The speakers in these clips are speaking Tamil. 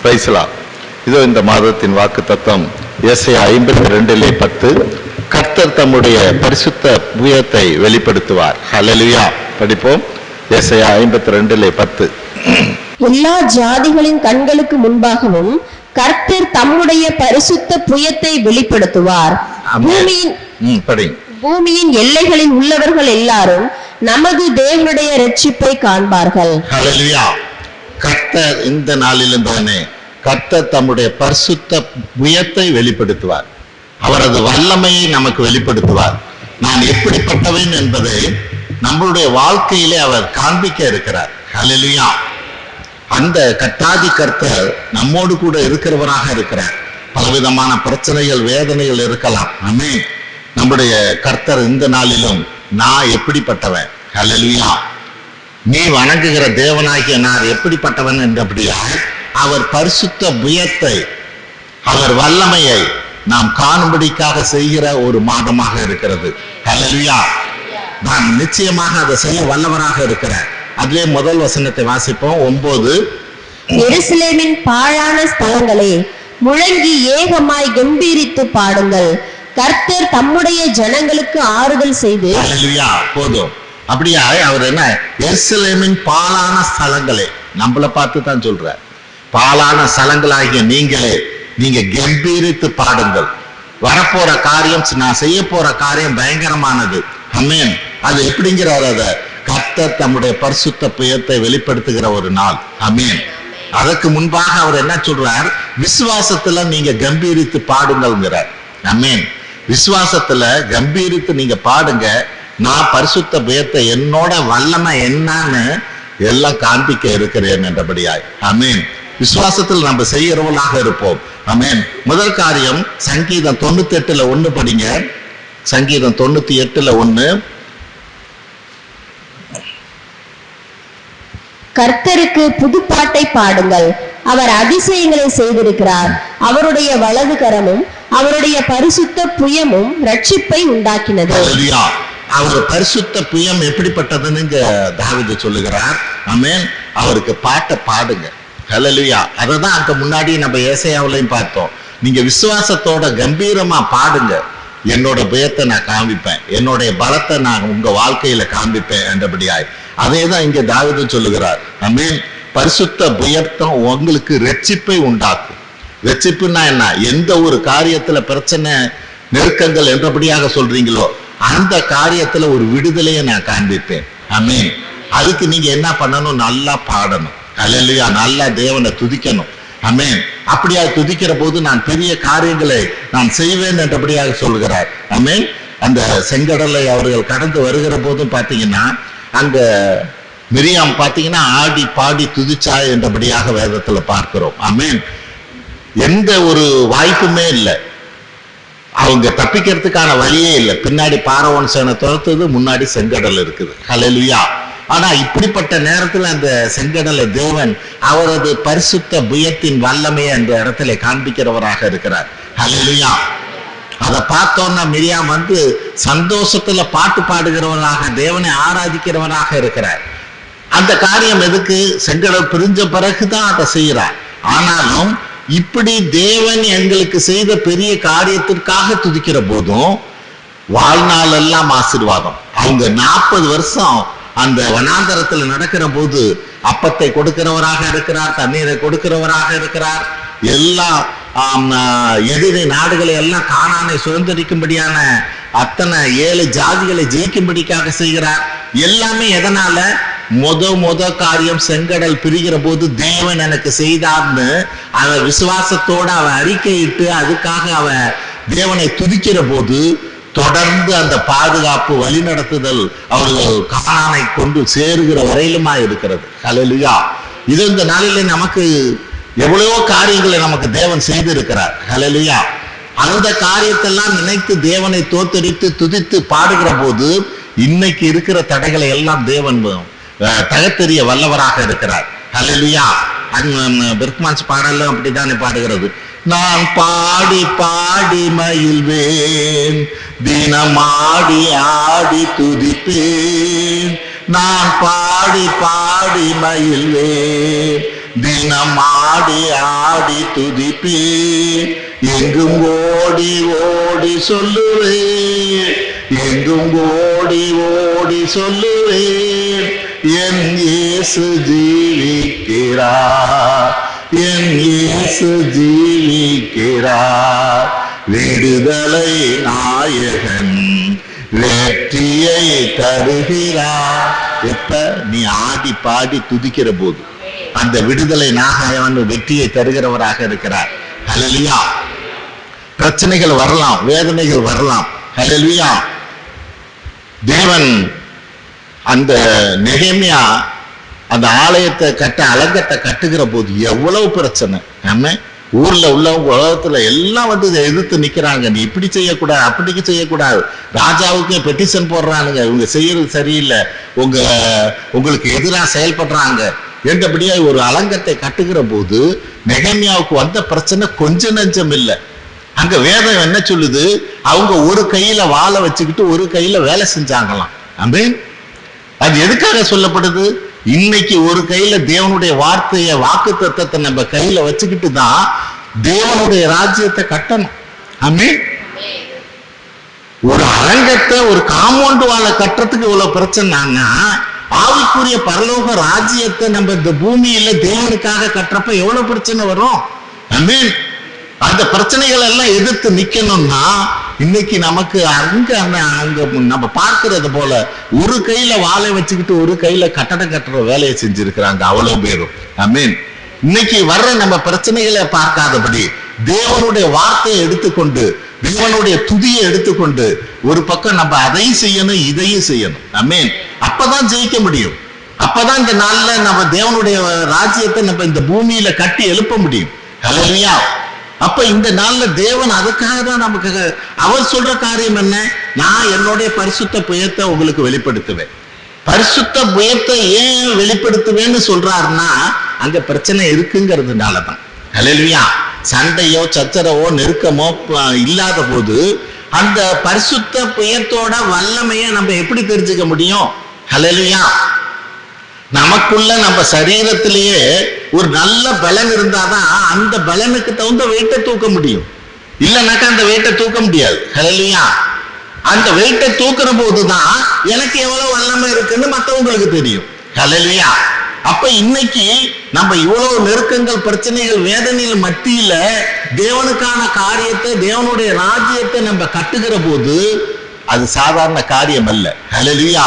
பிரைஸ்லாம். இதோ இந்த மாதத்தின் வாக்கு தத்துவம் ஏசாயா 52:10. கர்த்தர் தம்முடைய பரிசுத்த புயத்தை வெளிப்படுத்துவார். ஹல்லேலூயா. படிப்போம். ஏசாயா 52:10. எல்லா ஜாதிகளின் கண்களுக்கு முன்பாகவும் கர்த்தர் தம்முடைய பரிசுத்த புயத்தை வெளிப்படுத்துவார். பூமியின் எல்லைகளில் உள்ளவர்கள் எல்லாரும் நமது தேவனுடைய இரட்சிப்பை காண்பார்கள். ஹல்லேலூயா. கர்த்தர் இந்த நாளிலும் தானே கர்த்தர் தம்முடைய பரிசுத்த புயத்தை வெளிப்படுத்துவார். அவரது வல்லமையை நமக்கு வெளிப்படுத்துவார். நான் எப்படிப்பட்டவன் என்பதை நம்மளுடைய வாழ்க்கையிலே அவர் காண்பிக்க இருக்கிறார். ஹல்லேலூயா. அந்த கர்த்தாதி கர்த்தர் நம்மோடு கூட இருக்கிறவராக இருக்கிறார். பலவிதமான பிரச்சனைகள், வேதனைகள் இருக்கலாம். ஆமென். நம்முடைய கர்த்தர் இந்த நாளிலும் நான் எப்படிப்பட்டவன், ஹல்லேலூயா, நீ வணங்குகிற தேவனாகிய நான் எப்படிப்பட்டவன் என்றபடியா அவர் பரிசுத்த புயத்தை, அவர் வல்லமையை நாம் காணும்படிக்காக செய்கிற ஒரு மாதமாக இருக்கிறது. ஹல்லேலூயா. நான் நிச்சயமாக அதை செய்ய வல்லவராக இருக்கிறார். அதிலே முதல் வசனத்தை வாசிப்போம். 9. எருசலேமின் பாழான ஸ்தலங்களே, முழங்கி ஏகமாய் கம்பீரித்து பாடுங்கள். கர்த்தர் தம்முடைய ஜனங்களுக்கு ஆறுதல் செய்து. ஹல்லேலூயா. போதும். அப்படியா அவர் என்ன, எருசலேமின் பாழான ஸ்தலங்களே, நம்மளை பார்த்து தான் சொல்றார். பாழான ஸ்தலங்களாகிய நீங்க கம்பீரித்து பாடுங்கள். வரப்போற காரியம், நான் செய்ய போற காரியம் பயங்கரமானது. ஆமென். அது எப்படிங்கிறார்? அத கர்த்தர் தம்முடைய பரிசுத்த புயத்தை வெளிப்படுத்துகிற ஒரு நாள். ஆமென். அதற்கு முன்பாக அவர் என்ன சொல்றார்? விசுவாசத்துல நீங்க கம்பீரித்து பாடுங்கள்ங்கிறார். ஆமென். விசுவாசத்துல கம்பீரித்து நீங்க பாடுங்க. நான் பரிசுத்த புயத்தை, என்னோட வல்லமை என்னன்னு எல்லாம் காண்பிக்க இருக்கிறேன் என்றபடியாய். ஆமென். விசுவாசத்தில் நம்ம செய்கிறவர்களாக இருப்போம். ஆமென். முதல் காரியம் சங்கீதம் 98:1 படிங்க. சங்கீதம் 98:1. கர்த்தருக்கு புதுப்பாட்டை பாடுங்கள், அவர் அதிசயங்களை செய்திருக்கிறார். அவருடைய வலது கரமும் அவருடைய பரிசுத்த புயமும் ரட்சிப்பை உண்டாக்கினது. அவர் பரிசுத்த புயம் எப்படிப்பட்டதுன்னு தாவீது சொல்லுகிறார். ஆமென். அவருக்கு பாட்டை பாடுங்க. ஹல்லேலூயா. அததான் அங்க முன்னாடி நம்ம ஏசாயாவிலையும் பார்த்தோம். நீங்க விசுவாசத்தோட கம்பீரமா பாடுங்க. என்னோட புயத்தை நான் காண்பிப்பேன், என்னுடைய பலத்தை நான் உங்க வாழ்க்கையில காண்பிப்பேன் என்றபடியாய். அதே தான் இங்க தாவீது சொல்லுகிறார். ஆமென். பரிசுத்த புயத்தம் உங்களுக்கு ரட்சிப்பை உண்டாக்கும். ரட்சிப்புன்னா என்ன? எந்த ஒரு காரியத்துல பிரச்சனை, நெருக்கங்கள் என்றபடியாக சொல்றீங்களோ அந்த காரியத்துல ஒரு விடுதலையை நான் காண்பிப்பேன். ஆமென். அதுக்கு நீங்க என்ன பண்ணணும்? நல்லா பாடணும். ஹல்லேலூயா. நல்லா தேவனை துதிக்கணும். ஆமென். அப்படியா துதிக்கிற போது நான் பெரிய காரியங்களை நான் செய்வேன் என்றபடியாக சொல்கிறார். ஆமென். அந்த செங்கடலை அவர்கள் கடந்து வருகிற போதும் பாத்தீங்கன்னா அங்க மிரியாம் பாத்தீங்கன்னா ஆடி பாடி துதிச்சா என்றபடியாக வேதத்துல பார்க்கிறோம். ஆமென். எந்த ஒரு வாய்ப்புமே இல்லை, அவங்க தப்பிக்கிறதுக்கான வழியே இல்லை. பின்னாடி பார்வோன் சேனை துரத்துது, முன்னாடி செங்கடல் இருக்குது. ஹல்லேலூயா. ஆனா இப்படிப்பட்ட நேரத்துல அந்த செங்கடலை தேவன் அவரது பரிசுத்த புயத்தின் வல்லமையை அந்த இடத்துல காண்பிக்கிறவராக இருக்கிறார். ஹல்லேலூயா. அதை பார்த்தோன்னா மிரியாம் சந்தோஷத்துல பாட்டு பாடுகிறவராக, தேவனை ஆராதிக்கிறவராக இருக்கிறார். அந்த காரியம் எதுக்கு? செங்கடல் பிரிஞ்ச பிறகுதான் அதை செய்யறார். ஆனாலும் இப்படி தேவன் எங்களுக்கு செய்த பெரிய காரியத்திற்காக துதிக்கிற போதும் வாழ்நாள் எல்லாம் ஆசீர்வாதம். அவங்க 40 வருஷம் அந்த வனாந்தரத்துல நடக்கிற போது அப்பத்தை கொடுக்கிறவராக இருக்கிறார், தண்ணீரை கொடுக்கிறவராக இருக்கிறார். எல்லா எதிரி நாடுகளை எல்லாம் கானானை சுதந்திரிக்கும்படியான அத்தனை 7 ஜாதிகளை ஜெயிக்கும்படிக்காக செய்கிறார். எல்லாமே எதனால? முத காரியம் செங்கடல் பிரிகிற போது தேவன் எனக்கு செய்தார்னு அவ விசுவாசத்தோட அவ அறிக்கையிட்டு அதுக்காக அவ தேவனை துதிக்கிற போது தொடர்ந்து அந்த பாதுகாப்பு, வழிநடத்துதல் அவர்கள் கானானை கொண்டு சேருகிற வரையிலுமா இருக்கிறது. ஹல்லேலூயா. இது இந்த நாளிலே நமக்கு எவ்வளவோ காரியங்களை நமக்கு தேவன் செய்திருக்கிறார். ஹல்லேலூயா. அந்த காரியத்தெல்லாம் நினைத்து தேவனை தோத்தரித்து துதித்து பாடுகிற போது இன்னைக்கு இருக்கிற தடைகளை எல்லாம் தேவன் தகத்தெறிய வல்லவராக இருக்கிறார். ஹல்லேலூயா. பெர்க்மான்ஸ் பாடலும் அப்படித்தானே பாடுகிறது. நான் பாடி பாடி மகிழ்வேன், தினமாடி ஆடி துதிப்பேன். நான் பாடி பாடி மகிழ்வேன், தினம் ஆடி ஆடி துதிப்பேன், எங்கும் ஓடி ஓடி சொல்லுவேன், எங்கும் ஓடி ஓடி சொல்லுவேன், என் இயேசு ஜீவிக்கிறார், என் இயேசு ஜீவிக்கிறார், விடுதலை நாயகன் வெற்றியை தருகிறார். எப்ப நீ ஆடி பாடி துதிக்கிற போது அந்த விடுதலை நாயகன் வெற்றியை தருகிறவராக இருக்கிறார். ஹல்லேலூயா. பிரச்சனைகள் வரலாம், வேதனைகள் வரலாம். ஹல்லேலூயா. தேவன் அந்த நெகேமியா அந்த ஆலயத்தை கட்ட அலங்கத்தை கட்டுகிற போது எவ்வளவு பிரச்சனை. நம்ம ஊர்ல உள்ளவங்க உலகத்துல எல்லாம் வந்து இதை எதிர்த்து நிக்கிறாங்க. நீ இப்படி செய்யக்கூடாது, அப்படி செய்யக்கூடாது, ராஜாவுக்கு பெட்டிஷன் போடுறானுங்க, இவங்க செய்யறது சரியில்லை, உங்களுக்கு எதிராக செயல்படுறாங்க என்றபடியா ஒரு அலங்கத்தை கட்டுகிற போது நெகேமியாவுக்கு வந்த பிரச்சனை கொஞ்சம் நஞ்சம் இல்லை. அங்க வேதம் என்ன சொல்லுது, அவங்க ஒரு கையில வாளை வச்சுக்கிட்டு ஒரு கையில வேலை செஞ்சாங்களாம். ஆமென். அது எதுக்காக சொல்லப்படுது? இன்னைக்கு ஒரு கையில தேவனுடைய வார்த்தையை, வாக்கு தத்தத்தை நம்ம கையில வச்சுக்கிட்டு தான் தேவனுடைய ராஜ்யத்தை கட்டணும். ஆமென். ஒரு அலங்கத்தை, ஒரு காம்பவுண்ட் வாழை கட்டுறதுக்கு இவ்வளவு பிரச்சனைனா, ஆவிக்குரிய பரலோக ராஜ்யத்தை நம்ம இந்த பூமியில தேவனுக்காக கட்டுறப்ப எவ்வளவு பிரச்சனை வரும். ஆமென். அந்த பிரச்சனைகள் எல்லாம் எதிர்த்து நிக்கணும்னா இன்னைக்கு நமக்கு அங்க நம்ம பார்க்கறது போல ஒரு கையில வாளை வச்சுக்கிட்டு ஒரு கையில கட்டடம் கட்டுற வேலையை செஞ்சிருக்கிறாங்க அவ்வளவு பேரும். ஆமென். இன்னைக்கு வர்ற நம்ம பிரச்சனைகளை பார்க்காதபடி தேவனுடைய வார்த்தையை எடுத்துக்கொண்டு, தேவனுடைய துதியை எடுத்துக்கொண்டு ஒரு பக்கம் நம்ம அதையும் செய்யணும், இதையும் செய்யணும். ஆமென். அப்பதான் ஜெயிக்க முடியும். அப்பதான் இந்த நாள்ல நம்ம தேவனுடைய ராஜ்யத்தை நம்ம இந்த பூமியில கட்டி எழுப்ப முடியும். ஹல்லேலூயா. அப்ப இந்த நாள்ல தேவன் அதுக்காக தான் நமக்கு அவர் சொல்ற காரியம் என்ன, நான் என்னுடைய பரிசுத்த புயத்தை உங்களுக்கு வெளிப்படுத்துவேன். பரிசுத்த புயத்தை ஏன் வெளிப்படுத்துவேன்னு சொல்றாருன்னா அங்க பிரச்சனை இருக்குங்கிறதுனாலதான். ஹல்லேலூயா. சண்டையோ சச்சரவோ நெருக்கமோ இல்லாத போது அந்த பரிசுத்த புயத்தோட வல்லமையை நம்ம எப்படி தெரிஞ்சுக்க முடியும்? ஹல்லேலூயா. நமக்குள்ள நம்ம சரீரத்திலேயே ஒரு நல்ல பலன் இருந்தாதான் அந்த பலனுக்கு தகுந்த வெயிட்டை தூக்க முடியும். இல்லைனாக்கா அந்த வெயிட்டை தூக்க முடியாது. ஹல்லேலூயா. அந்த வெயிட்டை தூக்குற போதுதான் எனக்கு எவ்வளவு வல்லமை இருக்குன்னு மற்றவங்களுக்கு தெரியும். ஹல்லேலூயா. அப்ப இன்னைக்கு நம்ம இவ்வளவு நெருக்கங்கள், பிரச்சனைகள், வேதனைகள் மத்தியில தேவனுக்கான காரியத்தை, தேவனுடைய ராஜ்யத்தை நம்ம கட்டுகிற போது அது சாதாரண காரியம் அல்ல. ஹல்லேலூயா.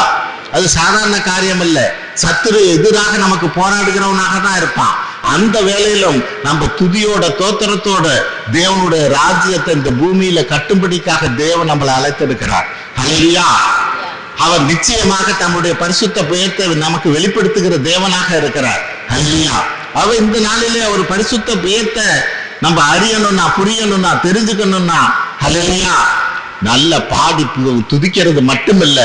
அது சாதாரண காரியம் அல்ல. சத்துரு எதிராக நமக்கு போராடுகிறவனாக தான் இருப்பான். அந்த வேளையிலும் நம்ம துதியோட தோத்திரத்தோட தேவனுடைய ராஜ்யத்தை இந்த பூமியில கட்டும்படிக்காக தேவன் நம்மளை அழைத்திருக்கிறார். ஹல்லேலூயா. அவர் நிச்சயமாக தம்முடைய பரிசுத்த புயத்தை நமக்கு வெளிப்படுத்துகிற தேவனாக இருக்கிறார். ஹல்லேலூயா. அவர் இந்த நாளிலே ஒரு பரிசுத்த புயத்தை நம்ம அறியணும்னா, புரியணும்னா, தெரிஞ்சுக்கணும்னா, ஹல்லேலூயா, நல்ல பாடி துதிக்கிறது மட்டுமில்ல,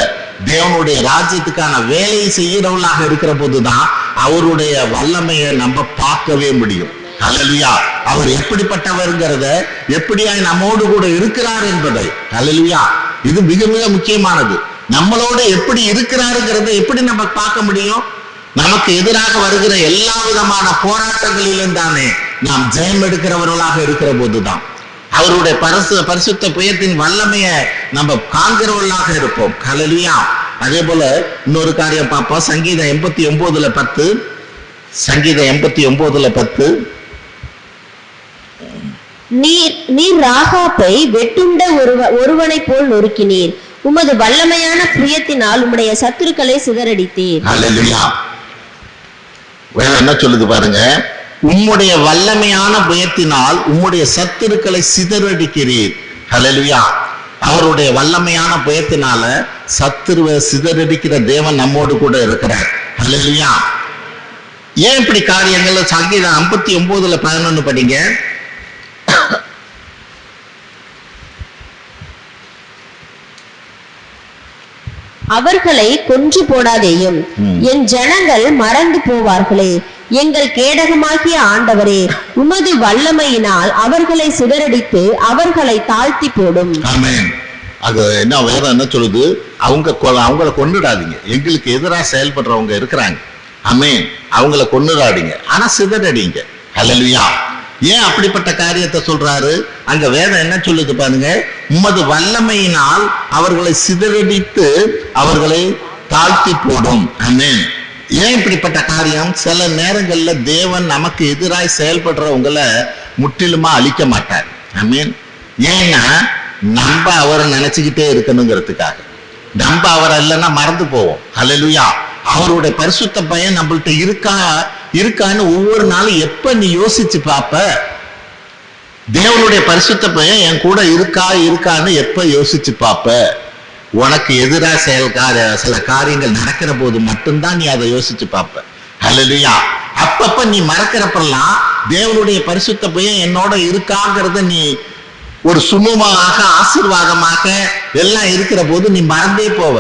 தேவனுடைய ராஜ்யத்துக்கான வேலையை செய்கிறவர்களாக இருக்கிற போதுதான் அவருடைய வல்லமையை நம்ம பார்க்கவே முடியும். ஹல்லேலூயா. அவர் எப்படிப்பட்டவர்ங்கிறத, எப்படியாய் நம்மோடு கூட இருக்கிறார் என்பதை, ஹல்லேலூயா, இது மிக மிக முக்கியமானது. நம்மளோட எப்படி இருக்கிறாருங்கிறத எப்படி நம்ம பார்க்க முடியும்? நமக்கு எதிராக வருகிற எல்லா விதமான போராட்டங்களிலும் தானே நாம் ஜெயம் எடுக்கிறவர்களாக இருக்கிற போதுதான் அவருடைய பரிசுத்த புயத்தின் வல்லமையை நம்ம காண்கிறவர்களாக இருப்போம். ஹல்லேலூயா. அதே போல இன்னொரு காரியம் பார்ப்போம். சங்கீதம் 89:10. சங்கீதம் 89:10. நீர் ராகாப்பை வெட்டுண்ட ஒருவனை போல் நொறுக்கினீர், உமது வல்லமையான புயத்தினால் உம்முடைய சத்துருக்களை சிதறடித்தீர். ஹல்லேலூயா. என்ன சொல்லுது பாருங்க, உம்முடைய வல்லமையான புயத்தினால் உம்முடைய சத்துருக்களை சிதறடிக்கிறீர். ஹல்லேலூயா. அவருடைய வல்லமையான புயத்தினால சத்துருவை சிதறடிக்கிற தேவன் நம்மோடு கூட இருக்கிறார். ஹல்லேலூயா. ஏன் இப்படி காரியங்கள்? சங்கீதம் 59:11 படிங்க. அவர்களை கொன்று போடாதேயும், என் ஜனங்கள் மறந்து போவார்களே. எங்கள் கேடகமாகிய ஆண்டவரே, உமது வல்லமையினால் அவர்களை சிதறடித்து அவர்களை தாழ்த்தி போடும். ஆமென். அது என்ன வேதம் என்ன சொல்லுது? அவங்கள கொன்னுடாதீங்க. எங்களுக்கு எதிராக செயல்படுறவங்க இருக்கிறாங்க, ஆமென். அவங்கள கொன்னுடாதீங்க, ஆனா சிதறடிங்க. ஹல்லேலூயா. ஏன் அப்படிப்பட்ட காரியத்தை சொல்றாரு? அங்க வேதம் என்ன சொல்லுது பாருங்க, உமது வல்லமையினால் அவர்களை சிதறடித்து அவர்களை தாழ்த்தி போடும். ஆமென். ஏன் இப்படிப்பட்ட காரியம்? சில நேரங்கள்ல தேவன் நமக்கு எதிராய் செயல்படுறவங்களை முற்றிலுமா அழிக்க மாட்டார். ஆமென். ஏன்னா நம்ம அவரை நினைச்சுக்கிட்டே இருக்கணுங்கிறதுக்காக. நம்ம அவரை இல்லைன்னா மறந்து போவோம். ஹல்லேலூயா. அவருடைய பரிசுத்த பயம் நம்மள்ட்ட இருக்கான்னு ஒவ்வொரு நாளும் எப்ப நீ யோசிச்சு பார்ப்ப? தேவனுடைய பரிசுத்த பயம் என் கூட இருக்கான்னு எப்ப யோசிச்சு பார்ப்ப? உனக்கு எதிராக சில காரியங்கள் நடக்கிற போது மட்டும்தான் நீ அதை யோசிச்சு பார்ப்ப. ஹல்லேலூயா. அப்பப்ப நீ மறக்கிறப்பெல்லாம் தேவனுடைய பரிசுத்த பயம் என்னோட இருக்காங்கிறத நீ ஒரு சுமூகமாக ஆசீர்வாதமாக எல்லாம் இருக்கிற போது நீ மறந்தே போவ.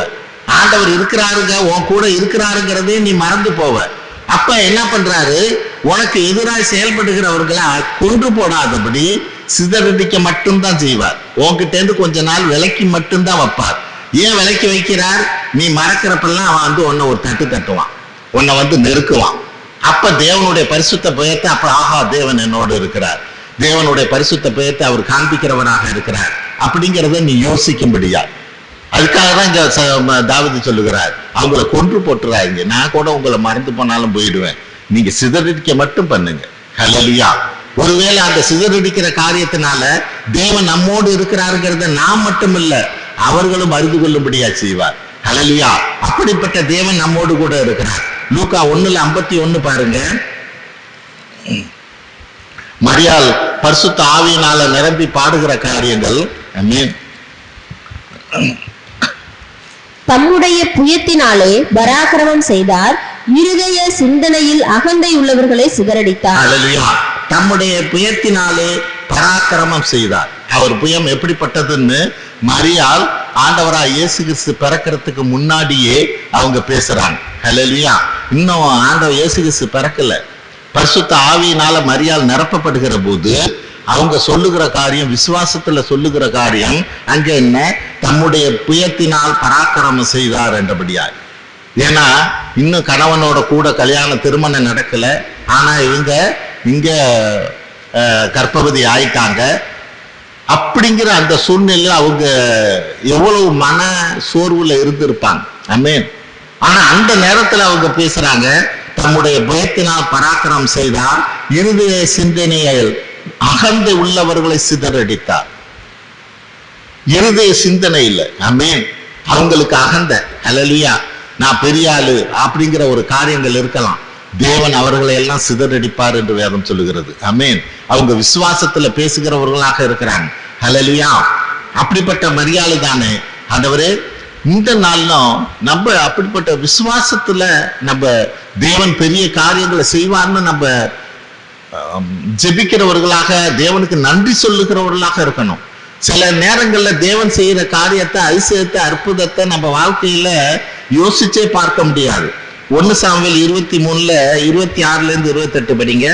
ஆண்டவர் இருக்கிறாருங்க, உன் கூட இருக்கிறாருங்கிறதே நீ மறந்து போவ. அப்ப என்ன பண்றாரு? உனக்கு எதிராக செயல்படுகிறவர்களை கொன்று போடாதபடி சிதறடிக்க மட்டும்தான் செய்வார். உன்கிட்ட இருந்து கொஞ்ச நாள் விலைக்கு மட்டும்தான் வைப்பார். ஏன் விலைக்கு வைக்கிறார்? நீ மறக்கிறப்பெல்லாம் அவன் வந்து உன்னை ஒரு தட்டு தட்டுவான், உன்னை நெருக்குவான். அப்ப தேவனுடைய பரிசுத்த பயத்தை அப்ப ஆஹா தேவன் என்னோடு இருக்கிறார், தேவனுடைய பரிசுத்த பயத்தை அவர் காண்பிக்கிறவராக இருக்கிறார் அப்படிங்கிறத நீ யோசிக்கும்படியா. அதுக்காக தான் இங்க தாவீது சொல்லுகிறார், அவங்கள கொன்று போட்டுறாங்க, நான் கூட உங்களை மறந்து போனாலும் போயிடுவேன், நீங்க சிதறடிக்க மட்டும் பண்ணுங்க. ஹல்லேலூயா. ஒருவேளை அந்த சிதறடிக்கிற காரியத்தினால தேவன் நம்மோடு இருக்கிறாருங்கிறத நாம் மட்டும் இல்ல அவர்களும் அறிந்து கொள்ளும்படியா செய்வார். ஹல்லேலூயா. அப்படிப்பட்ட தேவன் நம்மோடு கூட இருக்கிறார். லூக்கா 1:51 பாருங்க. மரியாள் பரிசுத்த ஆவியினால நிரம்பி பாடுகிற காரியங்கள். ஆமென். தம்முடைய புயத்தினாலே பராக்கிரமம் செய்தார், இருதய சிந்தனையில் அகந்தை உள்ளவர்களை சிதறடித்தார். ஹல்லேலூயா. தம்முடைய புயத்தினாலே பராக்கிரமம் செய்தார். அவர் புயம் எப்படிப்பட்டதுன்னு மரியாள் ஆண்டவராய் இயேசு கிறிஸ்து பிறக்கிறதுக்கு முன்னாடியே அவங்க பேசுறாங்க. ஹல்லேலூயா. இன்னும் ஆண்டவர் இயேசு கிறிஸ்து பிறக்கல, பரிசுத்த ஆவியினால மரியாள் நிரப்பப்படுகிற போது அவங்க சொல்லுகிற காரியம், விசுவாசத்துல சொல்லுகிற காரியம் அங்க என்ன? தம்முடைய புயத்தினால் பராக்கிரமம் செய்தார் என்றபடியா. ஏன்னா இன்னும் கணவனோட கூட திருமணம் நடக்கல, ஆனா இங்க கர்ப்பவதி ஆயிட்டாங்க. அப்படிங்கிற அந்த சூழ்நிலையில அவங்க எவ்வளவு மன சோர்வுல இருந்திருப்பாங்க. ஆமென். ஆனா அந்த நேரத்துல அவங்க பேசுறாங்க, தம்முடைய பயத்தினால் பராக்கிரமம் செய்தார், இருதய சிந்தனையில் அகந்தை உள்ளவர்களை சிதறடித்தார். இருதய சிந்தனை இல்லை. ஆமென். அவங்களுக்கு அகந்தை. ஹல்லேலூயா. நான் பெரிய ஆளு அப்படிங்கிற ஒரு காரியங்கள் இருக்கலாம், தேவன் அவர்களை எல்லாம் சிதறடிப்பார் என்று வேதம் சொல்லுகிறது. ஆமென். அவங்க விசுவாசத்துல பேசுகிறவர்களாக இருக்கிறாங்க. ஹல்லேலூயா. அப்படிப்பட்ட மரியாதை தானே ஆண்டவரே இந்த நாளும் நம்ம அப்படிப்பட்ட விசுவாசத்துல நம்ம தேவன் பெரிய காரியங்களை செய்வார்னு நம்ம ஜெபிக்கிறவர்களாக, தேவனுக்கு நன்றி சொல்லுகிறவர்களாக இருக்கணும். சில நேரங்கள்ல தேவன் செய்யற காரியத்தை, அதிசயத்தை, அற்புதத்தை நம்ம வாழ்க்கையில யோசிச்சே பார்க்க முடியாது. 1 சாமுவேல் 23:26-28 படிங்க.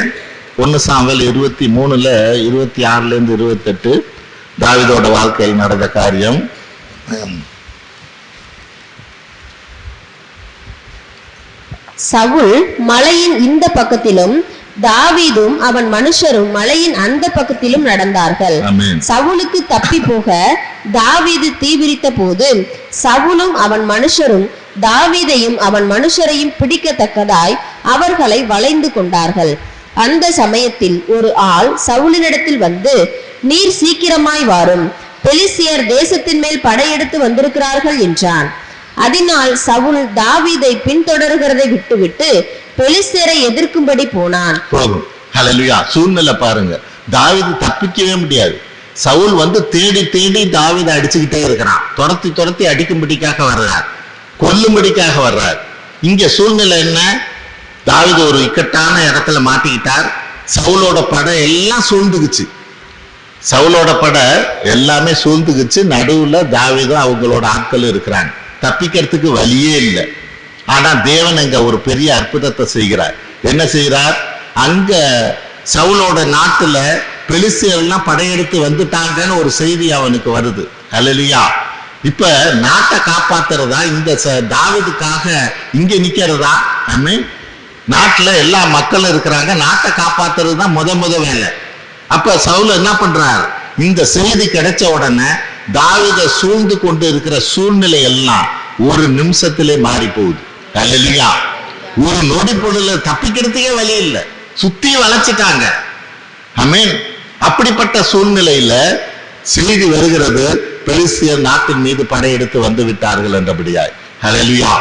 1 சாமுவேல் 23:26-28 தாவீதோட வாழ்க்கையில் நடந்த காரியம். சவுல் மலையின் இந்த பக்கத்திலும் தாவீதும் அவன் மனுஷரும் மலையின் அந்த பக்கத்திலும் நடந்தார்கள். சவுலுக்கு தப்பி போக தாவீது தீவிரித்த போது சவுலும் அவன் மனுஷரும் தாவீதையும் அவன் மனுஷரையும் பிடிக்கத்தக்கதாய் அவர்களை வளைந்து கொண்டார்கள். அந்த சமயத்தில் ஒரு ஆள் சவுலினிடத்தில் வந்து, நீர் சீக்கிரமாய் வாரும், பெலிஸ்தியர் தேசத்தின் மேல் படையெடுத்து வந்திருக்கிறார்கள் என்றான். அதனால் சவுல் தாவீதை பின்தொடர்கிறதை விட்டுவிட்டு பெலிஸ்தியரை எதிர்க்கும்படி போனான். ஹல்லேலூயா. சூழ்நிலை பாருங்க, தாவீது தப்பிக்கவே முடியாது. சவுல் தேடி தேடி தாவீதை அடிச்சுக்கிட்டே இருக்கிறான், துரத்தி அடிக்கும்படிக்காக வர்றார், கொல்லும்படிக்காக வர்றார். இங்க சூழ்நிலை என்ன? தாவீது ஒரு இக்கட்டான இடத்துல மாட்டிக்கிட்டார். சவுலோட படை எல்லாம் சூழ்ந்துக்குச்சு, சவுலோட படை எல்லாமே சூழ்ந்துக்குச்சு. நடுவுல தாவீதும் அவங்களோட ஆட்கள் இருக்கிறாங்க, தப்பிக்கிறதுக்கு வழியே இல்லை. ஆனா தேவன் அங்க ஒரு பெரிய அற்புதத்தை செய்கிறார். என்ன செய்கிறார்? அங்க சவுலோட நாட்டுல பெலிஸ்தியர்லாம் படையெடுத்து வந்துட்டாங்கன்னு ஒரு செய்தி அவனுக்கு வருது. ஹல்லேலூயா. இப்ப நாட்டை காப்பாத்துறதா இந்த தாவீதுக்காக இங்க நிக்கிறதா? ஆமென். நாட்டுல எல்லா மக்களும் இருக்கிறாங்க, நாட்டை காப்பாத்துறது தான் முத வேலை. அப்ப சவுல் என்ன பண்றார், இந்த செய்தி கிடைச்ச உடனே தாவீதை சூழ்ந்து கொண்டு இருக்கிற சூழ்நிலை எல்லாம் ஒரு நிமிஷத்திலே மாறி போகுது. அல்லேலூயா. ஒரு நொடி பொழுதுல தப்பிக்கிறதுக்கே வழி இல்லை, சுத்தி வளைச்சிட்டாங்க. ஆமென். அப்படிப்பட்ட சூழ்நிலையில செய்தி வருகிறது, பெலிஸ்தியர் நாட்டின் மீது படையெடுத்து வந்து விட்டார்கள் என்றபடியாய். அல்லேலூயா.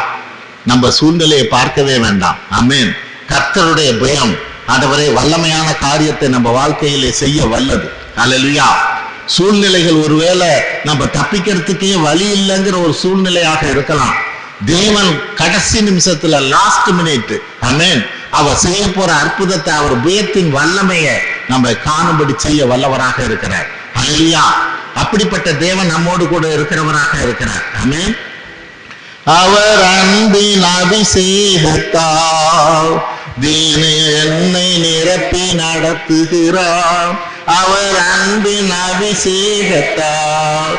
நம்ம சூழ்நிலையை பார்க்கவே வேண்டாம். ஆமென். கர்த்தருடைய பயம் ஆண்டவரே வல்லமையான காரியத்தை நம்ம வாழ்க்கையிலே செய்ய வல்லது. அல்லேலூயா. சூழ்நிலைகள் ஒருவேளை நம்ம தப்பிக்கிறதுக்கே வழி இல்லைங்கிற ஒரு சூழ்நிலையாக இருக்கலாம். தேவன் கடைசி நிமிஷத்துல லாஸ்ட் மினிட் ஆமென் அவர் செய்ய போற அற்புதத்தை, அவர் புயத்தின் வல்லமையை நம்ம காணும்படி செய்ய வல்லவராக இருக்கிறார். அல்லேலூயா. அப்படிப்பட்ட தேவன் நம்மோடு கூட இருக்கிறவராக இருக்கிறார். ஆமென். அவர் அன்பின் அபிஷேகத்தால் என்னை நிரப்பி நடத்துகிறார். அவர் அன்பின் அபிஷேகத்தால்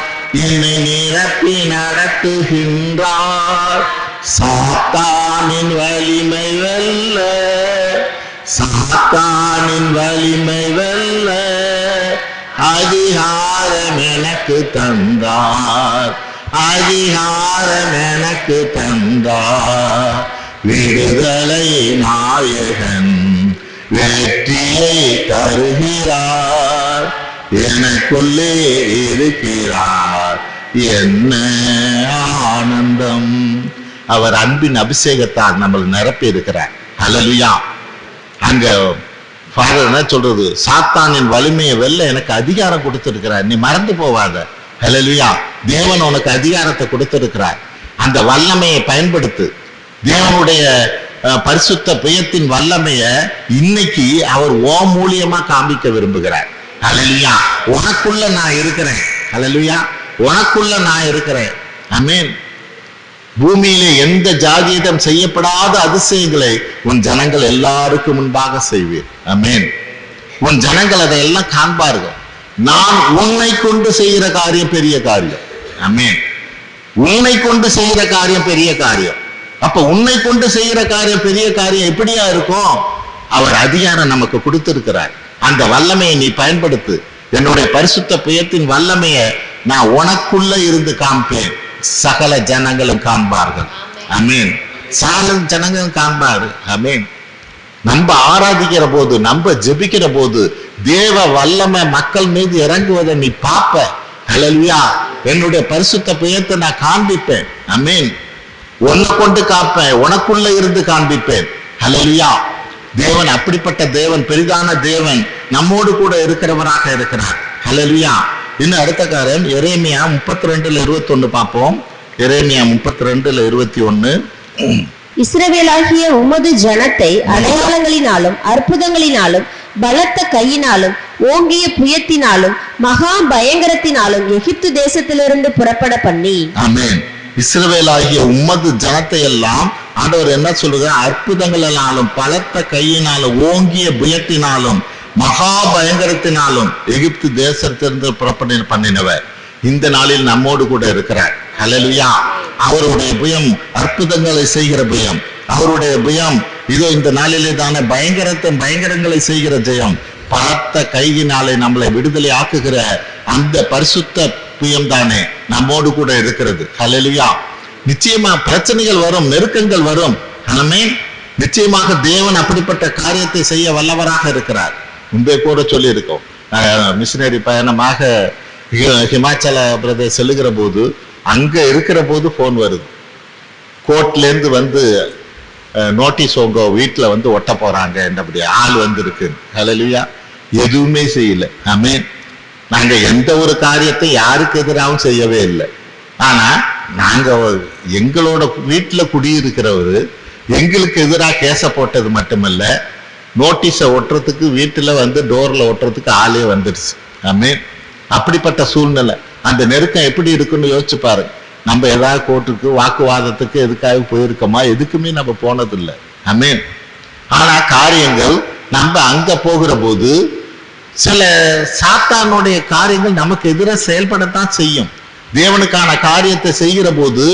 என்னை நிரப்பி நடத்துகின்றார். சாத்தானின் வலிமை வெல்ல, சாத்தானின் வலிமை வெல்ல அதிகாரம் எனக்கு தந்தார், அதிகாரம் எனக்கு தந்தார். விடுதலை நாயகன் வெற்றியை தருகிறார், எனக்குள்ளே இருக்கிறார், என்ன ஆனந்தம். அவர் அன்பின் அபிஷேகத்தால் நம்மளை நிரப்பி இருக்கிறார். அல்லேலூயா. அங்க ஃபாதர் என்ன சொல்றது, சாத்தானின் வலிமையை வெல்ல எனக்கு அதிகாரம் கொடுத்திருக்கிறார், நீ மறந்து போவாத. அல்லேலூயா. தேவன் உனக்கு அதிகாரத்தை கொடுத்திருக்கிறார், அந்த வல்லமையை பயன்படுத்து. தேவனுடைய பரிசுத்த புயத்தின் வல்லமைய இன்னைக்கு அவர் ஓ மூலியமா காண்பிக்க விரும்புகிறார். அல்லேலூயா. உனக்குள்ள நான் இருக்கிறேன். அல்லேலூயா. உனக்குள்ள நான் இருக்கிறேன். ஆமென். பூமியிலே எந்த ஜாதியிடம் செய்யப்படாத அதிசயங்களை உன் ஜனங்கள் எல்லாருக்கும் முன்பாக செய்வீர். ஆமென். உன் ஜனங்கள் அதையெல்லாம் காண்பார்கள். நான் உன்னை கொண்டு செய்கிற காரியம் பெரிய காரியம். ஆமென். உன்னை கொண்டு செய்கிற காரியம் பெரிய காரியம். அப்ப உன்னை கொண்டு செய்கிற காரியம் பெரிய காரியம் எப்படியா இருக்கும்? அவர் அதிகாரம் நமக்கு கொடுத்திருக்கிறார். அந்த வல்லமையை நீ பயன்படுத்து. என்னுடைய பரிசுத்த புயத்தின் வல்லமையை நான் உனக்குள்ள இருந்து காண்பேன், சகல ஜனங்களும் காண்பார்கள். ஆமென். சகல ஜனங்களும் காண்பாரு. ஆமென். நம்ம ஆராதிக்கிற போது, நம்ம ஜெபிக்கிற போது தேவ வல்லமை மக்கள் மீது இறங்குவதை நீ பார்ப்ப. அல்லேலூயா. என்னுடைய பரிசுத்த புயத்தை நான் காண்பிப்பேன். ஆமென். உன்னை கொண்டு காப்பேன், உனக்குள்ள இருந்து காண்பிப்பேன். அல்லேலூயா. தேவன் அப்படிப்பட்ட தேவன், பெரிதான தேவன், நம்மோடு கூட இருக்கிறவராக இருக்கிறார். அல்லேலூயா. இன்னும் அடுத்த காரியம் எரேமியா 32:21 பார்ப்போம். எரேமியா 32:21. இஸ்ரவேலாகிய உமது ஜனத்தை அடையாளங்களினாலும் அற்புதங்களினாலும் பலத்த கையினாலும் ஓங்கிய புயத்தினாலும் மகா பயங்கரத்தினாலும் எகிப்து தேசத்திலிருந்து புறப்பட பண்ணி. ஆமென். இஸ்ரவேலாகிய உமது ஜனத்தை எல்லாம் ஆண்டவர் என்ன சொல்லுங்க, அற்புதங்களினாலும் பலத்த கையினாலும் ஓங்கிய புயத்தினாலும் மகா பயங்கரத்தினாலும் எகிப்து தேசத்திலிருந்து புறப்பட பண்ணினவர் இந்த நாளில் நம்மோடு கூட இருக்கிறார். அல்லேலூயா. அவருடைய புயம் அற்புதங்களை செய்கிற புயம். அவருடைய புயம் இதோ இந்த நாளிலே தானே பயங்கரங்களை செய்கிற ஜெயம். பலத்த கையினாலே நம்மளை விடுதலை ஆக்குகிற அந்த பரிசுத்த புயம் தானே நம்மோடு கூட இருக்கிறது. அல்லேலூயா. நிச்சயமா பிரச்சனைகள் வரும், நெருக்கங்கள் வரும். ஆமென். நிச்சயமாக தேவன் அப்படிப்பட்ட காரியத்தை செய்ய வல்லவராக இருக்கிறார். முன்பே கூட சொல்லி இருக்கோம், மிஷினரி பயணமாக ஹிமாச்சல பிரதேச செல்லுகிற போது அங்க இருக்கிற போது போன் வருது, கோர்ட்ல இருந்து வந்து நோட்டீஸ் உங்க வீட்டுல வந்து ஒட்ட போறாங்க, என்னபடி ஆள் வந்து இருக்கு. அல்லேலூயா. எதுவுமே செய்யல. ஆமென். நாங்க எந்த ஒரு காரியத்தை யாருக்கு எதிராகவும் செய்யவே இல்லை. ஆனா நாங்க எங்களோட வீட்டுல குடியிருக்கிறவரு எங்களுக்கு எதிராக கேச போட்டது மட்டுமல்ல, நோட்டீஸை ஒட்டுறதுக்கு வீட்டுல வந்து டோர்ல ஒட்டுறதுக்கு ஆளே வந்துடுச்சு. ஆமென். அப்படிப்பட்ட சூழ்நிலை. அந்த நெருக்கம் எப்படி இருக்குன்னு யோசிச்சு பாருங்க. நம்ம ஏதாவது கோர்ட்டுக்கு வாக்குவாதத்துக்கு எதுக்காக போயிருக்கோமா? எதுக்குமே நம்ம போனதில்லை. ஆமென். ஆனா காரியங்கள் நம்ம அங்க போகிற போது சில சாத்தானுடைய காரியங்கள் நமக்கு எதிராக செயல்படத்தான் செய்யும். தேவனுக்கான காரியத்தை செய்கிற போது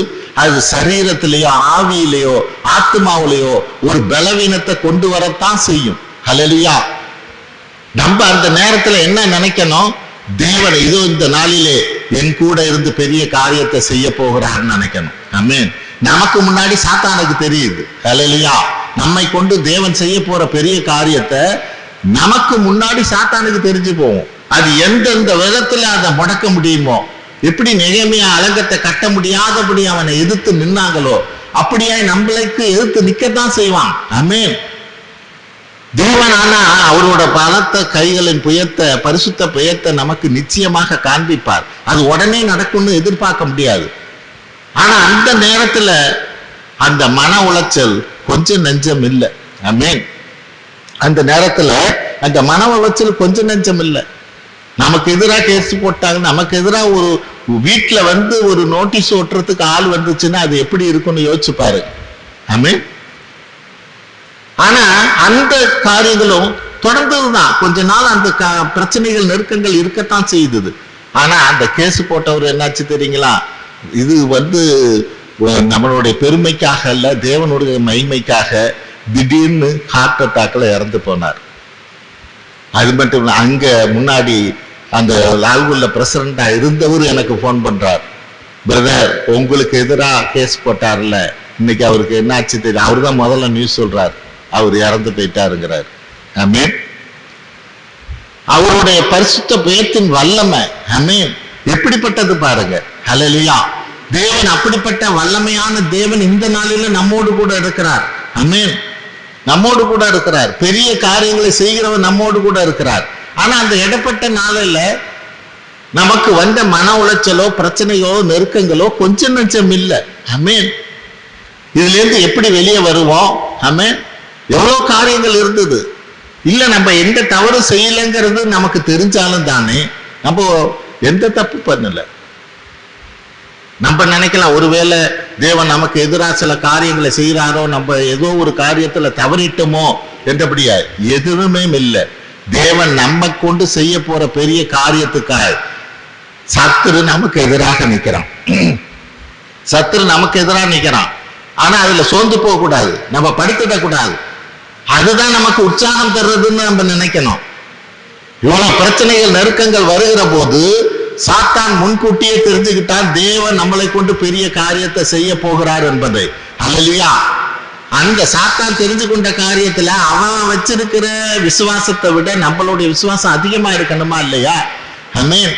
அது சரீரத்திலேயோ ஆவியிலேயோ ஆத்மாவிலேயோ ஒரு பலவீனத்தை கொண்டு வரத்தான் செய்யும். ஹல்லேலூயா. நம்ம அந்த நேரத்துல என்ன நினைக்கணும்? தேவன் இதோ இந்த நாளிலே என் கூட இருந்து பெரிய காரியத்தை செய்ய போகிறார்னு நினைக்கணும். ஆமென். நமக்கு முன்னாடி சாத்தானுக்கு தெரியுது. ஹல்லேலூயா. நம்மை கொண்டு தேவன் செய்ய போற பெரிய காரியத்தை நமக்கு முன்னாடி சாத்தானுக்கு தெரிஞ்சு போகும். அது எந்தெந்த விதத்துல அதை முடக்க முடியுமோ, எப்படி நெகேமியா அலங்கத்தை கட்ட முடியாதபடி அவனை எதிர்த்து நின்னாங்களோ அப்படியே நம்மளுக்கு எதிர்த்து நிக்கத்தான் செய்வான். ஆமென். தேவன் ஆனா அவரோட பலத்த கைகளின் புயத்தை, பரிசுத்த புயத்தை நமக்கு நிச்சயமாக காண்பிப்பார். அது உடனே நடக்கும்னு எதிர்பார்க்க முடியாது. ஆனா அந்த நேரத்துல அந்த மன உளைச்சல் கொஞ்சம் நெஞ்சம் இல்லை. ஆமென். அந்த நேரத்துல அந்த மன உளைச்சல் கொஞ்சம் நெஞ்சம் இல்லை. நமக்கு எதிராக கேஸ் போட்டாங்க, நமக்கு எதிராக ஒரு வீட்டுல ஒரு நோட்டீஸ் ஓட்டுறதுக்கு ஆள் வந்துச்சுன்னா அது எப்படி இருக்கும்னு யோசிச்சு பாரு. ஆமென். ஆனா அந்த காரியங்களும் தொடர்ந்ததுதான். கொஞ்ச நாள் அந்த பிரச்சனைகள் நெருக்கங்கள் இருக்கத்தான் செய்தது. ஆனா அந்த கேஸ் போட்டவர் என்னாச்சு தெரியுங்களா? இது நம்மளுடைய பெருமைக்காக அல்ல, தேவனுடைய மகிமைக்காக திடீர்னு ஹார்ட் அட்டாக்ல இறந்து போனார். அது மட்டும் இல்ல, அங்க முன்னாடி அந்த லால்குல்ல பிரசிடண்டா இருந்தவர் எனக்கு போன் பண்றார். பிரதர், உங்களுக்கு எதிராக கேஸ் போட்டார்ல, இன்னைக்கு அவருக்கு என்னாச்சு தெரியும்? அவரு தான் முதல்ல நியூஸ் சொல்றார், அவர் இறந்து போயிட்டாருங்கிறார். ஆமென். அவருடைய பரிசுத்த புயத்தின் வல்லமை, ஆமென், எப்படிப்பட்டது பாருங்க. ஹல்லேலூயா. தேவன் அப்படிப்பட்ட வல்லமையான தேவன் இந்த நாளில நம்மோடு கூட இருக்கிறார். ஆமென். நம்மோடு கூட இருக்கிறார். பெரிய காரியங்களை செய்கிறவர் நம்மோடு கூட இருக்கிறார். ஆனா அந்த இடப்பட்ட நாளில நமக்கு வந்த மன உளைச்சலோ பிரச்சனையோ நெருக்கங்களோ கொஞ்சம் நெஞ்சம் இல்லை. ஆமென். இதுல இருந்து எப்படி வெளியே வருவோம்? ஆமென். எவ்வளவு காரியங்கள் இருந்தது. இல்ல நம்ம எந்த தவறு செய்யலைங்கிறது நமக்கு தெரிஞ்சாலும் தானே நம்ம எந்த தப்பு பண்ணல. நம்ம நினைக்கலாம் ஒருவேளை தேவன் நமக்கு எதிராக சில காரியங்களை செய்யறாரோ, நம்ம ஏதோ ஒரு காரியத்துல தவறிட்டோமோ என்றபடியா. எதுவுமே இல்லை. தேவன் நம்ம கொண்டு செய்ய போற பெரிய காரியத்துக்காக சத்துரு நமக்கு எதிராக நிக்கிறான். சத்துரு நமக்கு எதிராக நிக்கிறான். ஆனா அதுல சோர்ந்து போக கூடாது, நம்ம படுத்துட கூடாது. அதுதான் நமக்கு உற்சாகம் தர்றதுன்னு நம்ம நினைக்கணும். இவ்வளவு பிரச்சனைகள் நெருக்கங்கள் வருகிற போது சாத்தான் முன்கூட்டியே தெரிஞ்சுக்கிட்டான் தேவன் நம்மளை கொண்டு பெரிய காரியத்தை செய்ய போகிறார் என்பதை. அல்லையா? அந்த சாத்தான் தெரிஞ்சு கொண்ட காரியத்துல அவன் வச்சிருக்கிற விசுவாசத்தை விட நம்மளுடைய விசுவாசம் அதிகமா இருக்கணுமா இல்லையா? ஆமென்.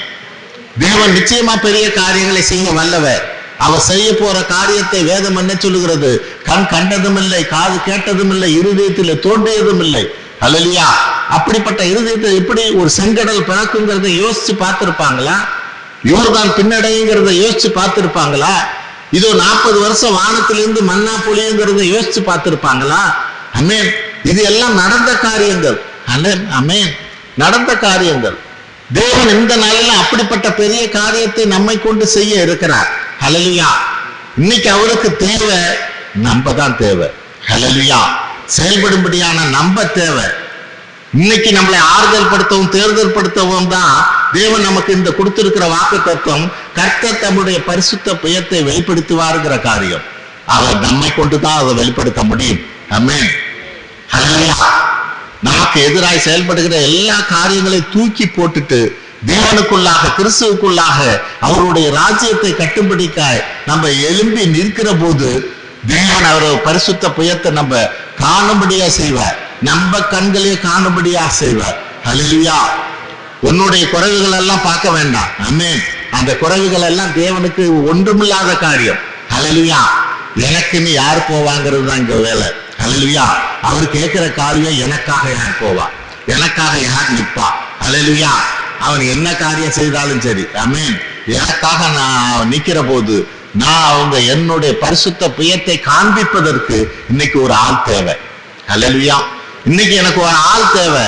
தேவன் நிச்சயமா பெரிய காரியங்களை செய்ய வல்லவர். அவர் செய்ய போற காரியத்தை வேதம் என்ன சொல்லுகிறது? கண் கண்டதும் இல்லை, காது கேட்டதும் இல்லை, இருதயத்தில் தோன்றியதும் இல்லை. அல்லையா? அப்படிப்பட்ட இருதயத்தை எப்படி ஒரு செங்கடல் பிறக்குங்கிறத யோசிச்சு பார்த்திருப்பாங்களா? யோர்தான் பின்னடைங்கிறத யோசிச்சு பார்த்திருப்பாங்களா? இதோ 40 வருஷம் வானத்திலிருந்து மன்னா பொழியுங்கிறத யோசிச்சு பார்த்திருப்பாங்களா? ஆமென். இது எல்லாம் நடந்த காரியங்கள். ஆமென். நடந்த காரியங்கள். தேவன் இந்த நாளில அப்படிப்பட்ட பெரிய காரியத்தை நம்மை கொண்டு செய்ய இருக்கிறார். ஹல்லேலூயா. இன்னைக்கு அவருக்கு தேவை நம்ம தான் தேவை. ஹல்லேலூயா. செயல்படும்படியான நம்ம தேவை. இன்னைக்கு நம்மளை ஆறுதல் படுத்தவும் தேர்தல் படுத்தவும் தான் தேவன் நமக்கு இந்த கொடுத்திருக்கிற வாக்கு தத்துவம். கர்த்தர் தம்முடைய பரிசுத்த புயத்தை வெளிப்படுத்துவாருங்கிற காரியம் அவர் நம்மை கொண்டுதான் அதை வெளிப்படுத்த முடியும். ஆமென். ஹல்லேலூயா. நமக்கு எதிராய் செயல்படுகிற எல்லா காரியங்களையும் தூக்கி போட்டுட்டு தேவனுக்குள்ளாக கிறிஸ்துவுக்குள்ளாக அவருடைய ராஜ்யத்தை கட்டும்படிக்காய் நம்ம எழும்பி நிற்கிற போது தேவன் அவர் பரிசுத்த புயத்தை நம்ம காணும்படியா செய்வார். நம்ம கண்களே காணும்படியா செய்வார். ஹல்லேலூயா. உன்னுடைய குறைவுகள் எல்லாம் பார்க்க வேண்டாம். ஆமென். அந்த குறைவுகள் எல்லாம் தேவனுக்கு ஒன்றுமில்லாத காரியம். ஹல்லேலூயா. எனக்குன்னு யார் போவாங்கிறது தான் இங்க வேலை. ஹல்லேலூயா. அவர் கேட்கிற காரியம் எனக்காக யார் போவா, எனக்காக யார் நிற்பா. ஹல்லேலூயா. அவன் என்ன காரியம் செய்தாலும் சரி, ஆமென், எனக்காக நான் நிக்கிற போது நான் என்னுடைய பரிசுத்த புயத்தை காண்பிப்பதற்கு இன்னைக்கு ஒரு ஆள் தேவை. ஹல்லேலூயா. இன்னைக்கு எனக்கு ஒரு ஆள் தேவை.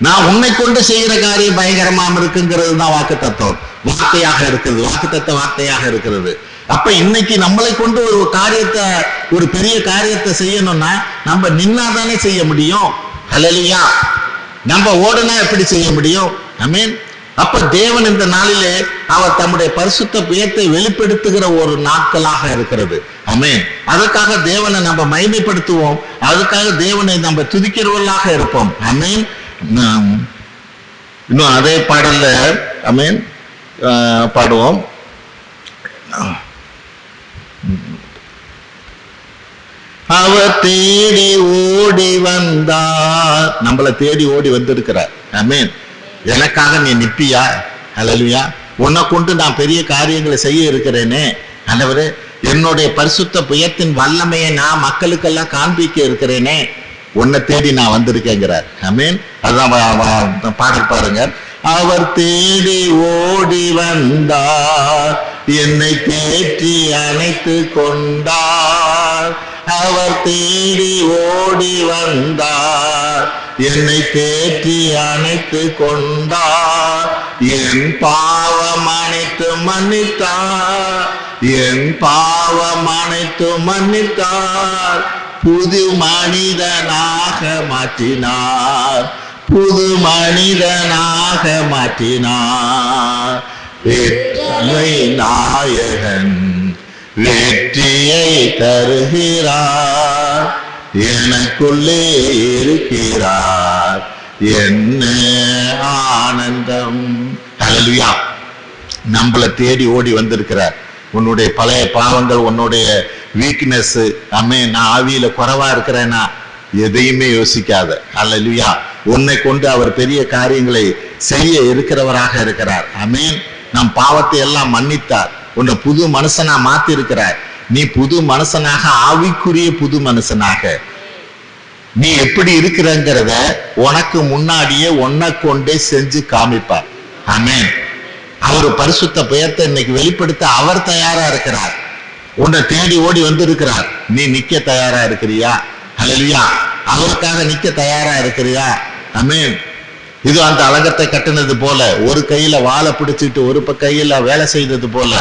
நான் உன்னை கொண்டு செய்கிற காரியம் பயங்கரமா இருக்குங்கிறது தான் வாக்கு தத்துவம் வார்த்தையாக இருக்கிறது. வாக்கு தத்துவ வார்த்தையாக இருக்கிறது. அப்ப இன்னைக்கு நம்மளை கொண்டு ஒரு காரியத்தை, ஒரு பெரிய காரியத்தை செய்யணும்னா நம்ம நின்னாதானே செய்ய முடியும். ஹல்லேலூயா. நம்ம ஓடுனா எப்படி செய்ய முடியும்? ஆமென். அப்ப தேவன் இந்த நாளிலே அவர் தம்முடைய பரிசுத்த புயத்தை வெளிப்படுத்துகிற ஒரு நாட்களாக இருக்கிறது. ஆமென். அதுக்காக தேவனை நம்ம மகிமைப்படுத்துவோம், அதுக்காக தேவனை நம்ம துதிக்கிறவர்களாக இருப்போம். ஆமென். இன்னும் அதே பாடல்ல ஆமென் பாடுவோம். அவர் தேடி ஓடி வந்தார், நம்மளை தேடி ஓடி வந்திருக்கிறார். ஆமென். எனக்காக நீ நிப்பியா? அல்லேலூயா. உன்னை கொண்டு நான் பெரிய காரியங்களை செய்ய இருக்கிறேனே ஆண்டவரே, என்னுடைய பரிசுத்த புயத்தின் வல்லமையை நான் மக்களுக்கெல்லாம் காண்பிக்க இருக்கிறேனே, உன்னை தேடி நான் வந்திருக்கேங்கிறார். ஆமென். அதுதான் பாடல் பாருங்க. அவர் தேடி ஓடி வந்தார், என்னை தேற்றி அணைத்து கொண்டார். அவர் தேடி ஓடி வந்தார், என்னை தேற்றி அணைத்து கொண்டார். என் பாவம் அனைத்து மன்னித்தார், என் பாவம் அனைத்து மன்னித்தார். புது மனிதனாக மாற்றினார், புது மனிதனாக மாற்றினார். வெற்றி நாயகன் வெற்றியை தருகிறார், எனக்குள்ளே இருக்கிறார், என்ன ஆனந்தம். ஹல்லேலூயா. நம்மளை தேடி ஓடி வந்திருக்கிறார். உன்னுடைய பழைய பாவங்கள், உன்னுடைய வீக்னஸ், நான் ஆவியில குறைவா இருக்கிறேன்னா எதையுமே யோசிக்காத. ஹல்லேலூயா. உன்னை கொண்டு அவர் பெரிய காரியங்களை செய்ய இருக்கிறவராக இருக்கிறார். ஆமென். நம் பாவத்தை எல்லாம் மன்னித்தார், உன்னை புது மனுஷனா மாத்தி இருக்கிறார். நீ புது மனுஷனாக, ஆவிக்குரிய புது மனுஷனாக நீ எப்படி இருக்கிறங்கிறத உனக்கு முன்னாடியே உன்னை கொண்டே செஞ்சு காமிப்பார். ஆமென். அவர் பரிசுத்த பெயர்த்தை இன்னைக்கு வெளிப்படுத்த அவர் தயாரா இருக்கிறார். உன்னை தேடி ஓடி வந்து இருக்கிறார். நீ நிக்க தயாரா இருக்கிறியா? ஹல்லேலூயா. அவருக்காக நிக்க தயாரா இருக்கிறியா? ஆமென். இது அந்த அலங்கத்தை கட்டினது போல, ஒரு கையில வாழை பிடிச்சிட்டு ஒரு கையில வேலை செய்தது போல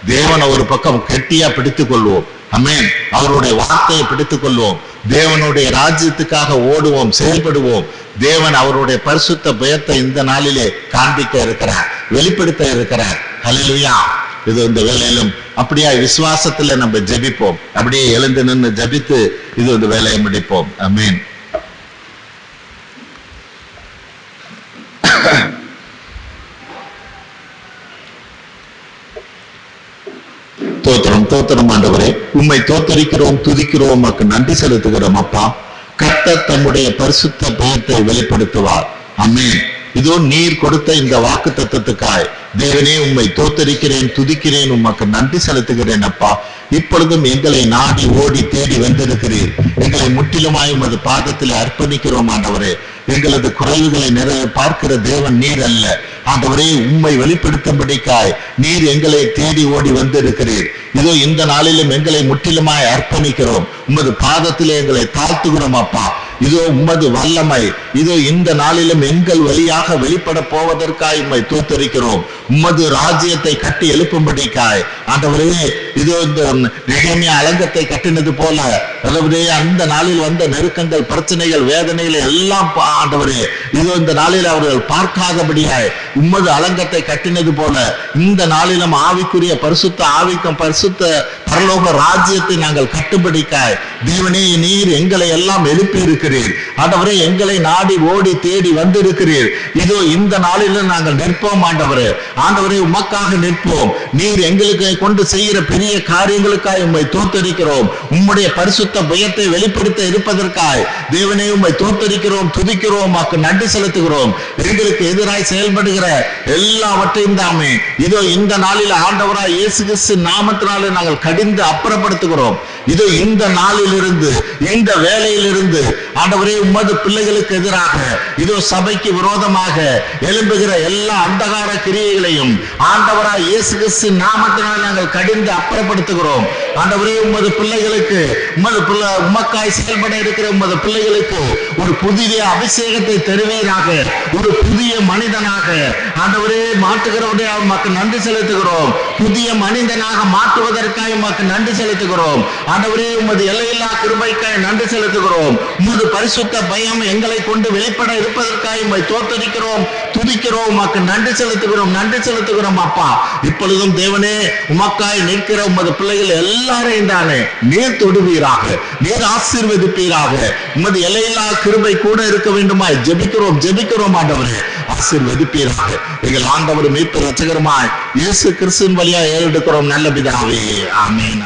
தேவனை ஒரு பக்கம் கெட்டியா பிடித்துக் கொள்வோம். ஆமென். அவருடைய வார்த்தையை பிடித்துக் கொள்வோம். தேவனுடைய ராஜ்யத்துக்காக ஓடுவோம், செயல்படுவோம். தேவன் அவருடைய பரிசுத்த பெயர்த்தை இந்த நாளிலே காண்பிக்க இருக்கிறார், வெளிப்படுத்த இருக்கிறார். ஹல்லேலூயா. இது இந்த வேலையிலும் அப்படியே விசுவாசத்துல நம்ம ஜெபிப்போம். அப்படியே எழுந்து நின்று ஜெபித்து இது இந்த வேலையை முடிப்போம். ஆமென். தோத்திரம் தோத்திரம் ஆண்டவரே, உம்மை தோத்தரிக்கிறோம், துதிக்கிறோம், உமக்கு நன்றி செலுத்துகிறோம். அப்பா, கர்த்தர் தம்முடைய பரிசுத்த பெயர்த்தை வெளிப்படுத்துவார். ஆமென். இதோ நீர் கொடுத்த இந்த வாக்கு தத்தத்துக்காய் தேவனே உம்மை தோத்தரிக்கிறேன், துதிக்கிறேன், உமக்கு நன்றி செலுத்துகிறேன். அப்பா, இப்பொழுதும் எங்களை நாடி ஓடி தேடி வந்திருக்கிறீர். எங்களை முற்றிலுமாய் உமது பாதத்தில் அர்ப்பணிக்கிறோம் ஆண்டவரே. எங்களது குறைவுகளை நிறைய பார்க்கிற தேவன் நீர் அல்ல ஆண்டவரே. உம்மை வெளிப்படுத்தும்படிக்காய் நீர் எங்களை தேடி ஓடி வந்திருக்கிறீர். இதோ இந்த நாளிலும் எங்களை முற்றிலுமாய் அர்ப்பணிக்கிறோம். உமது பாதத்திலே எங்களை தாழ்த்துகிறோம் அப்பா. இதோ உமது வல்லமை இதோ இந்த நாளிலும் எங்கள் வழியாக வெளிப்பட போவதற்காய் உம்மை தோத்தரிக்கிறோம். உமது ராஜ்யத்தை கட்டி எழுப்பும்படிக்காய் ஆண்டவரே, இதோ இந்த நெகேமியா அலங்கத்தை கட்டினது போல ஆண்டவரே, அந்த நாளில் வந்த நெருக்கங்கள், பிரச்சனைகள், வேதனைகள் எல்லாம் ஆண்டவரே, இதோ இந்த நாளில் அவர்கள் பார்க்காதபடியாய் உமது அலங்கத்தை கட்டினது போல இந்த நாளிலும் ஆவிக்குரிய பரிசுத்த ஆவிக்கும் பரிசுத்த பரலோக ராஜ்யத்தை நாங்கள் கட்டும்படிக்காய் தேவனே நீர் எங்களை எல்லாம் எழுப்பி இருக்கிறீர் ஆண்டவரே. எங்களை நாடி ஓடி தேடி வந்திருக்கிறீர். இதோ இந்த நாளிலும் நாங்கள் நிற்போம் ஆண்டவரே. ஆண்டவரே, உமக்காக நிற்போம். நீர் எங்களுக்கு கொண்டு செய்கிற பெரிய காரியங்களுக்காய் உம்மை தோத்தரிக்கிறோம். உம்முடைய பரிசுத்த பயத்தை வெளிப்படுத்த இருப்பதற்காய் தேவனே உம்மை தோத்தரிக்கிறோம், துதிக்கிறோம், உமக்கு நன்றி செலுத்துகிறோம். எங்களுக்கு எதிராய் செயல்படுகிற எல்லாவற்றையும் தாமே இதோ இந்த நாளில் ஆண்டவராய் இயேசு கிறிஸ்து நாமத்தினாலே நாங்கள் கடிந்து அப்புறப்படுத்துகிறோம். இதோ இந்த நாளிலிருந்து, இந்த வேலையிலிருந்து ஆண்டவரே, உமது பிள்ளைகளுக்கு எதிராக இதோ சபைக்கு விரோதமாக எழும்புகிற எல்லா அந்தகார கிரியைகளையும் ஆண்டவராய் இயேசு கிறிஸ்து நாமத்தினால் நாங்கள் கடிந்து அப்புறப்படுத்துகிறோம். ஆண்டவரே உமது பிள்ளைகளுக்கு உமக்காய் செயல்பட இருக்கிற உமது பிள்ளைகளுக்கு ஒரு புதிய அபிஷேகத்தை தருவீராக. ஒரு புதிய மனிதனாக ஆண்டவரே மாற்றுகிறவரே உமக்கு நன்றி செலுத்துகிறோம். புதிய மனிதனாக மாற்றுவதற்காக உமக்கு நன்றி செலுத்துகிறோம். ஆண்டவரே உமது எல்லையில்லா கிருபைக்காய் நன்றி செலுத்துகிறோம். உமது பரிசுத்த பயம் எங்களை கொண்டு வெளிப்பட இருப்பதற்காக உம்மை தோத்தரிக்கிறோம், துதிக்கிறோம், உமக்கு நன்றி செலுத்துகிறோம், நன்றி செலுத்துகிறோம் அப்பா. இப்பொழுதும் தேவனே உமக்காய் நிற்கிற உமது பிள்ளைகள் எல்லாரையும் தானே நீர் தொடுவீராக, நீர் ஆசீர்வதிப்பீராக. உமது எல்லையில்லா கிருபை கூட இருக்க வேண்டுமாய் ஜெபிக்கிறோம் ஆண்டவரே, ஆசீர்வதிப்பீராக. எங்கள் ஆண்டவர் மீட்பு ரட்சகருமாய் இயேசு கிறிஸ்துவின் வழியா ஏறெடுக்கிறோம் நல்ல பிதாவே. ஆமென்.